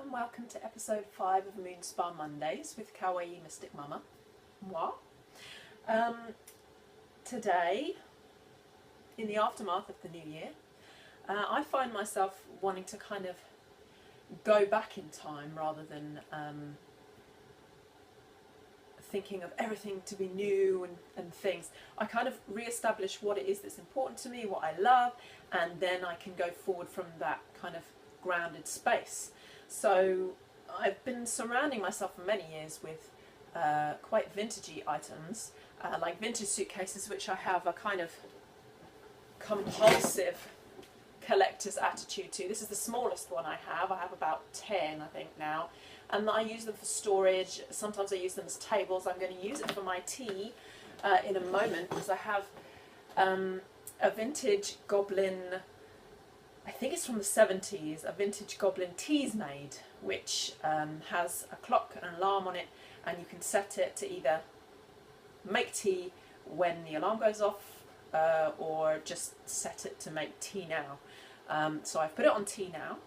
everyone, welcome to episode 5 of Moon Spa Mondays with Kawaii Mystic Mama. Moi. Today, in the aftermath of the new year, I find myself wanting to kind of go back in time rather than thinking of everything to be new and things. I kind of re-establish what it is that's important to me, what I love, and then I can go forward from that kind of grounded space. So I've been surrounding myself for many years with quite vintagey items, like vintage suitcases, which I have a kind of compulsive collector's attitude to. This is the smallest one I have. I have about 10, I think, now. And I use them for storage. Sometimes I use them as tables. I'm going to use it for my tea in a moment, because I have a vintage goblin, I think it's from the 70s, a vintage goblin teas maid, which has a clock and an alarm on it, and you can set it to either make tea when the alarm goes off or just set it to make tea now. So I've put it on tea now,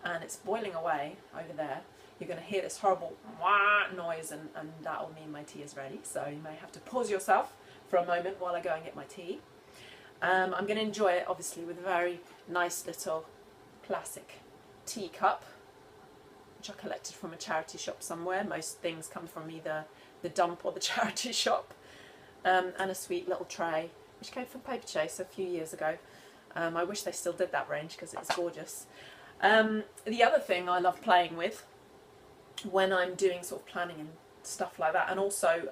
and it's boiling away over there. You're going to hear this horrible wah noise, and that will mean my tea is ready. So you may have to pause yourself for a moment while I go and get my tea. I'm going to enjoy it, obviously, with a very nice little classic teacup, which I collected from a charity shop somewhere. Most things come from either the dump or the charity shop. And a sweet little tray, which came from Paper Chase a few years ago. I wish they still did that range, because it's gorgeous. The other thing I love playing with when I'm doing sort of planning and stuff like that, and also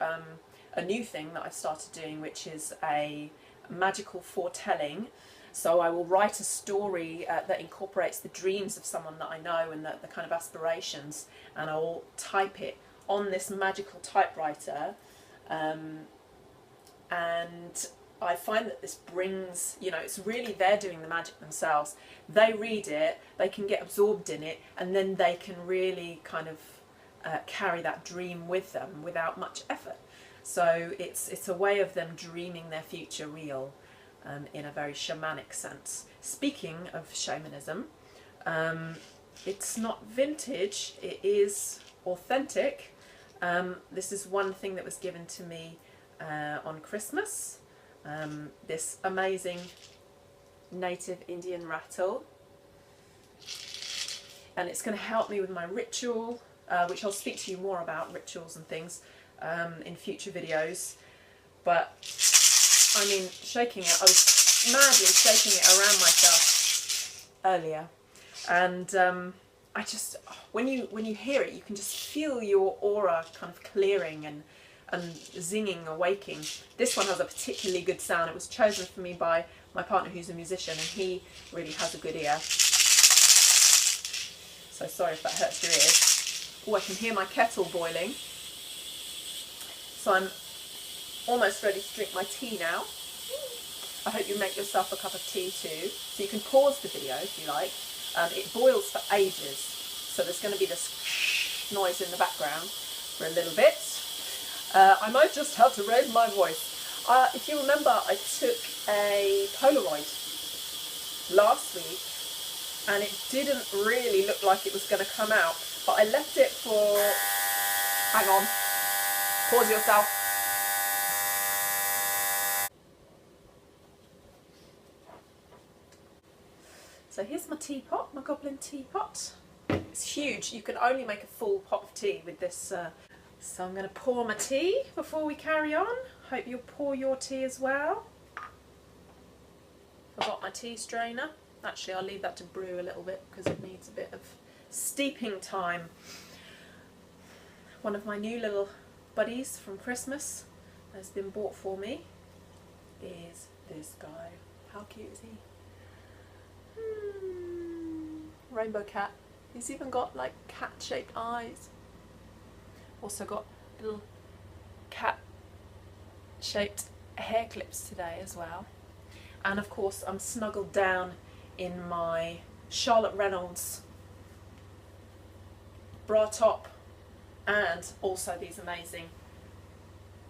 a new thing that I've started doing, which is a magical foretelling. So I will write a story that incorporates the dreams of someone that I know and the kind of aspirations, and I will type it on this magical typewriter, and I find that this brings, it's really they're doing the magic themselves. They read it, they can get absorbed in it, and then they can really kind of carry that dream with them without much effort. So it's a way of them dreaming their future real, in a very shamanic sense. Speaking of shamanism, it's not vintage, it is authentic. This is one thing that was given to me on Christmas. This amazing native Indian rattle, and it's going to help me with my ritual, which I'll speak to you more about rituals and things in future videos. But I mean, shaking it, I was madly shaking it around myself earlier, and I just, when you hear it, you can just feel your aura kind of clearing and zinging, awaking. This one has a particularly good sound. It was chosen for me by my partner, who's a musician, and he really has a good ear. So sorry if that hurts your ears. Oh, I can hear my kettle boiling. So I'm almost ready to drink my tea now. I hope you make yourself a cup of tea too. So you can pause the video if you like. It boils for ages, so there's going to be this noise in the background for a little bit. I might just have to raise my voice. If you remember, I took a Polaroid last week, and it didn't really look like it was going to come out, but I left it for, hang on, pause yourself. So here's my teapot, my goblin teapot. It's huge. You can only make a full pot of tea with this. So I'm going to pour my tea before we carry on. Hope you'll pour your tea as well. Forgot my tea strainer. Actually, I'll leave that to brew a little bit, because it needs a bit of steeping time. One of my new little buddies from Christmas has been bought for me is this guy. How cute is he? Rainbow cat. He's even got like cat-shaped eyes. Also got little cat-shaped hair clips today as well. And of course I'm snuggled down in my Charlotte Reynolds bra top, and also these amazing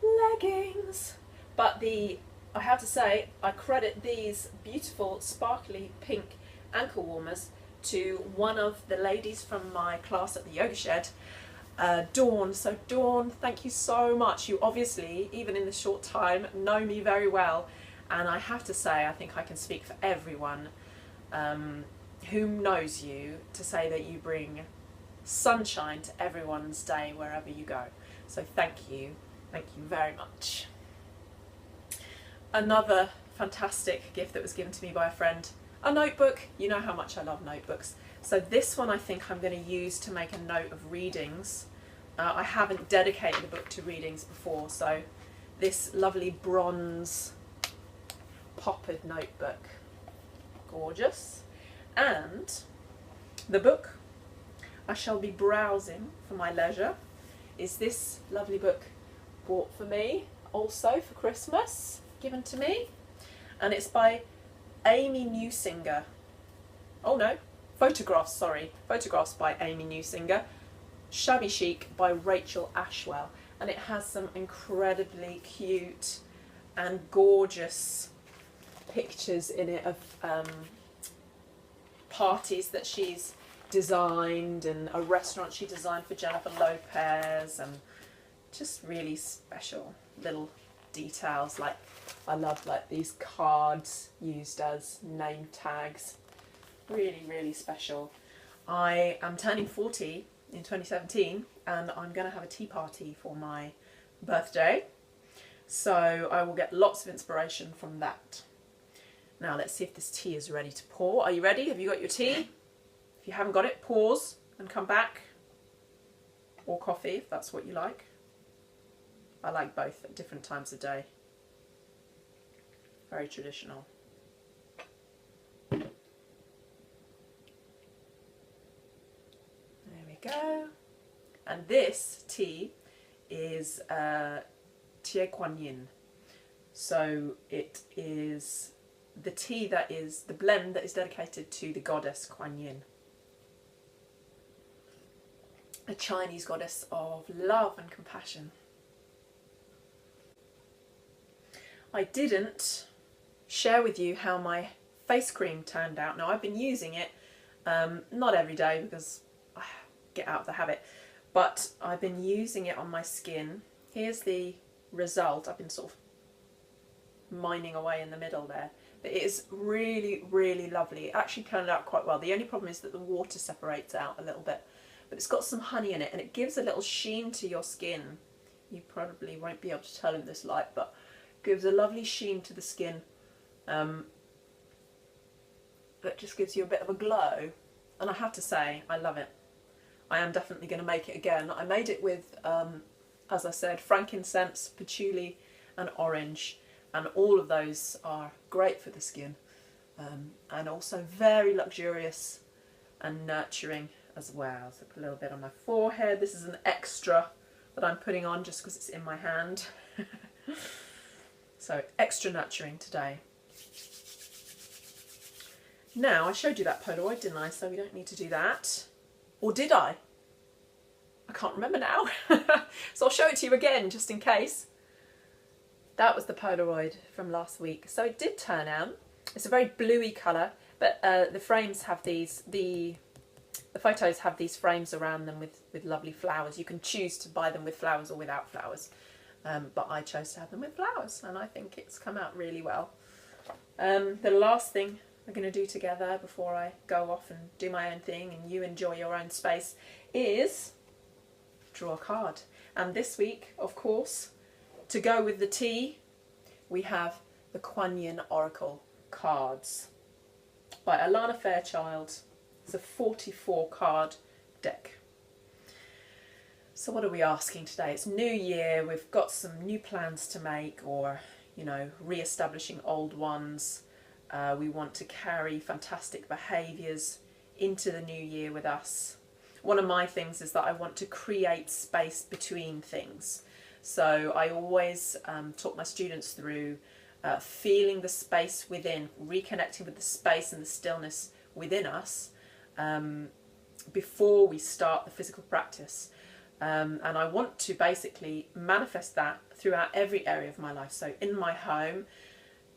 leggings. But I have to say, I credit these beautiful sparkly pink ankle warmers to one of the ladies from my class at the yoga shed, Dawn. So Dawn, thank you so much. You obviously, even in this short time, know me very well, and I have to say, I think I can speak for everyone who knows you to say that you bring sunshine to everyone's day wherever you go. So thank you very much. Another fantastic gift that was given to me by a friend, a notebook. You know how much I love notebooks. So this one I think I'm going to use to make a note of readings. I haven't dedicated a book to readings before, so this lovely bronze poppered notebook, gorgeous. And the book I shall be browsing for my leisure is this lovely book bought for me also for Christmas, given to me, and it's by Amy Newsinger. Oh no, photographs by Amy Newsinger. Shabby Chic by Rachel Ashwell, and it has some incredibly cute and gorgeous pictures in it of parties that she's designed and a restaurant she designed for Jennifer Lopez, and just really special little details. Like, I love like these cards used as name tags. Really, really special. I am turning 40 in 2017, and I'm going to have a tea party for my birthday, so I will get lots of inspiration from that. Now let's see if this tea is ready to pour. Are you ready? Have you got your tea? If you haven't got it, pause and come back, or coffee if that's what you like. I like both at different times of day. Very traditional. Go. And this tea is Kuan Yin. So it is the tea that is the blend that is dedicated to the goddess Kuan Yin, a Chinese goddess of love and compassion. I didn't share with you how my face cream turned out. Now, I've been using it not every day because I get out of the habit, but I've been using it on my skin. Here's the result. I've been sort of mining away in the middle there, but it is really, really lovely. It actually turned out quite well. The only problem is that the water separates out a little bit, but it's got some honey in it, and it gives a little sheen to your skin. You probably won't be able to tell in this light, but it gives a lovely sheen to the skin that just gives you a bit of a glow, and I have to say, I love it. I am definitely going to make it again. I made it with, as I said, frankincense, patchouli and orange, and all of those are great for the skin, and also very luxurious and nurturing as well. So put a little bit on my forehead. This is an extra that I'm putting on just because it's in my hand. So extra nurturing today. Now, I showed you that Polaroid, didn't I? So we don't need to do that. Or did I? I can't remember now. So I'll show it to you again, just in case. That was the Polaroid from last week. So it did turn out. It's a very bluey colour, but the frames have these, the photos have these frames around them with lovely flowers. You can choose to buy them with flowers or without flowers. But I chose to have them with flowers, and I think it's come out really well. The last thing we're going to do together before I go off and do my own thing and you enjoy your own space is draw a card. And this week, of course, to go with the tea, we have the Kuan Yin Oracle cards by Alana Fairchild. It's a 44 card deck. So what are we asking today? It's New Year, we've got some new plans to make, or, you know, re-establishing old ones. We want to carry fantastic behaviours into the new year with us. One of my things is that I want to create space between things. So I always talk my students through feeling the space within, reconnecting with the space and the stillness within us before we start the physical practice. And I want to basically manifest that throughout every area of my life. So in my home,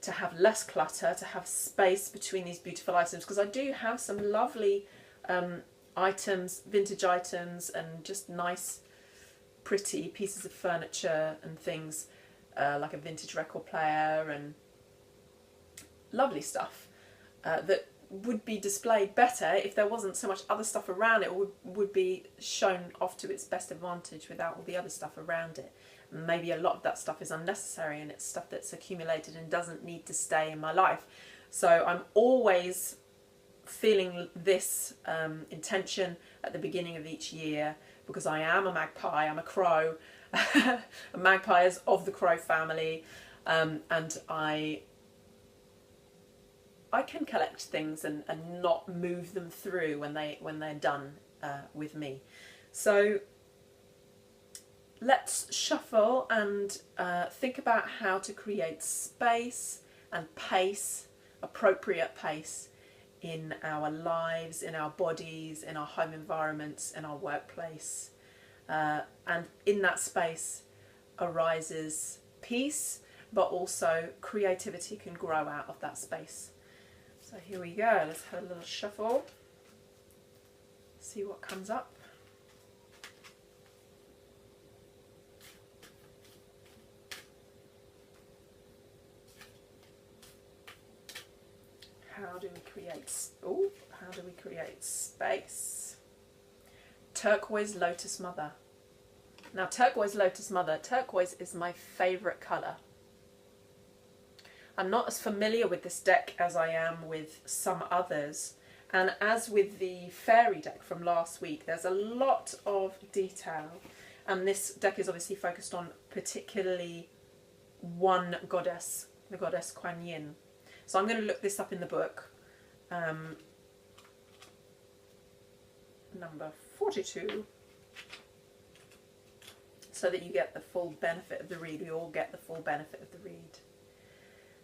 to have less clutter, to have space between these beautiful items, because I do have some lovely items, vintage items, and just nice pretty pieces of furniture and things, like a vintage record player and lovely stuff that would be displayed better if there wasn't so much other stuff around it, or would be shown off to its best advantage without all the other stuff around it. And maybe a lot of that stuff is unnecessary and it's stuff that's accumulated and doesn't need to stay in my life. So I'm always feeling this intention at the beginning of each year, because I am a magpie, I'm a crow. A magpie is of the crow family, and I can collect things and not move them through when they're done with me. So let's shuffle and think about how to create space and pace, appropriate pace, in our lives, in our bodies, in our home environments, in our workplace. And in that space arises peace, but also creativity can grow out of that space. So here we go, let's have a little shuffle, see what comes up. How do we create space? Turquoise Lotus Mother. Now turquoise Lotus Mother, turquoise is my favourite colour. I'm not as familiar with this deck as I am with some others, and as with the fairy deck from last week, there's a lot of detail, and this deck is obviously focused on particularly one goddess, the goddess Kuan Yin. So I'm going to look this up in the book, number 42, so that you get the full benefit of the read. We all get the full benefit of the read.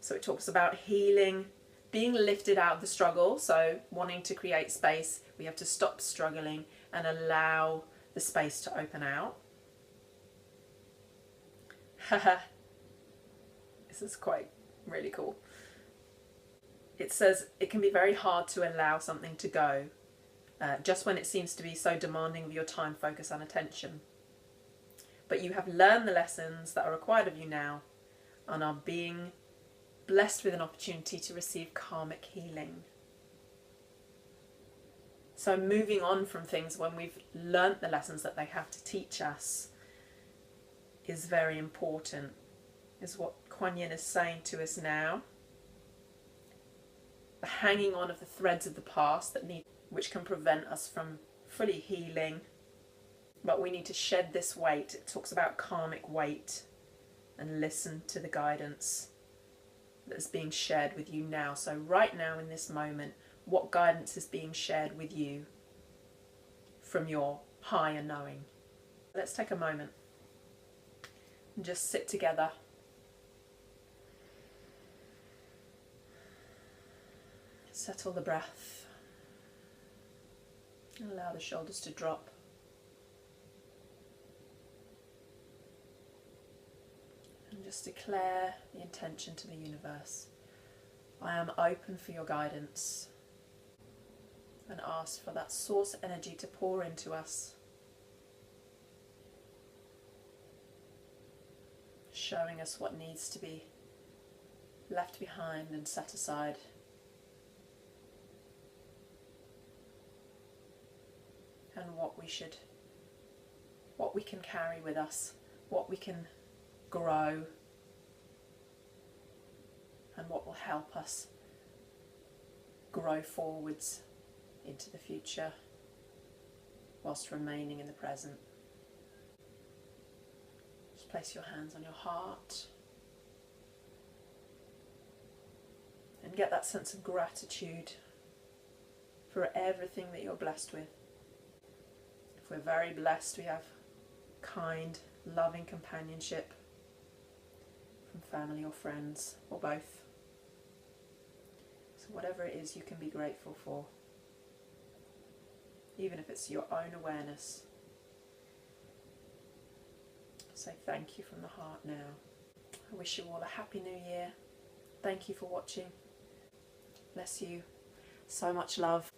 So it talks about healing, being lifted out of the struggle. So wanting to create space, we have to stop struggling and allow the space to open out. This is really cool. It says it can be very hard to allow something to go, just when it seems to be so demanding of your time, focus and attention. But you have learned the lessons that are required of you now and are being blessed with an opportunity to receive karmic healing. So moving on from things when we've learnt the lessons that they have to teach us is very important, is what Kuan Yin is saying to us now. The hanging on of the threads of the past which can prevent us from fully healing, but we need to shed this weight. It talks about karmic weight, and listen to the guidance that's being shared with you now. So right now in this moment, what guidance is being shared with you from your higher knowing? Let's take a moment and just sit together. Settle the breath. Allow the shoulders to drop. And just declare the intention to the universe. I am open for your guidance. And ask for that source energy to pour into us, showing us what needs to be left behind and set aside. And what we can carry with us, what we can grow, and what will help us grow forwards into the future whilst remaining in the present. Just place your hands on your heart and get that sense of gratitude for everything that you're blessed with. If we're very blessed, we have kind, loving companionship from family or friends, or both. So whatever it is you can be grateful for, even if it's your own awareness, say thank you from the heart now. I wish you all a happy new year, Thank you for watching. Bless you. So much love.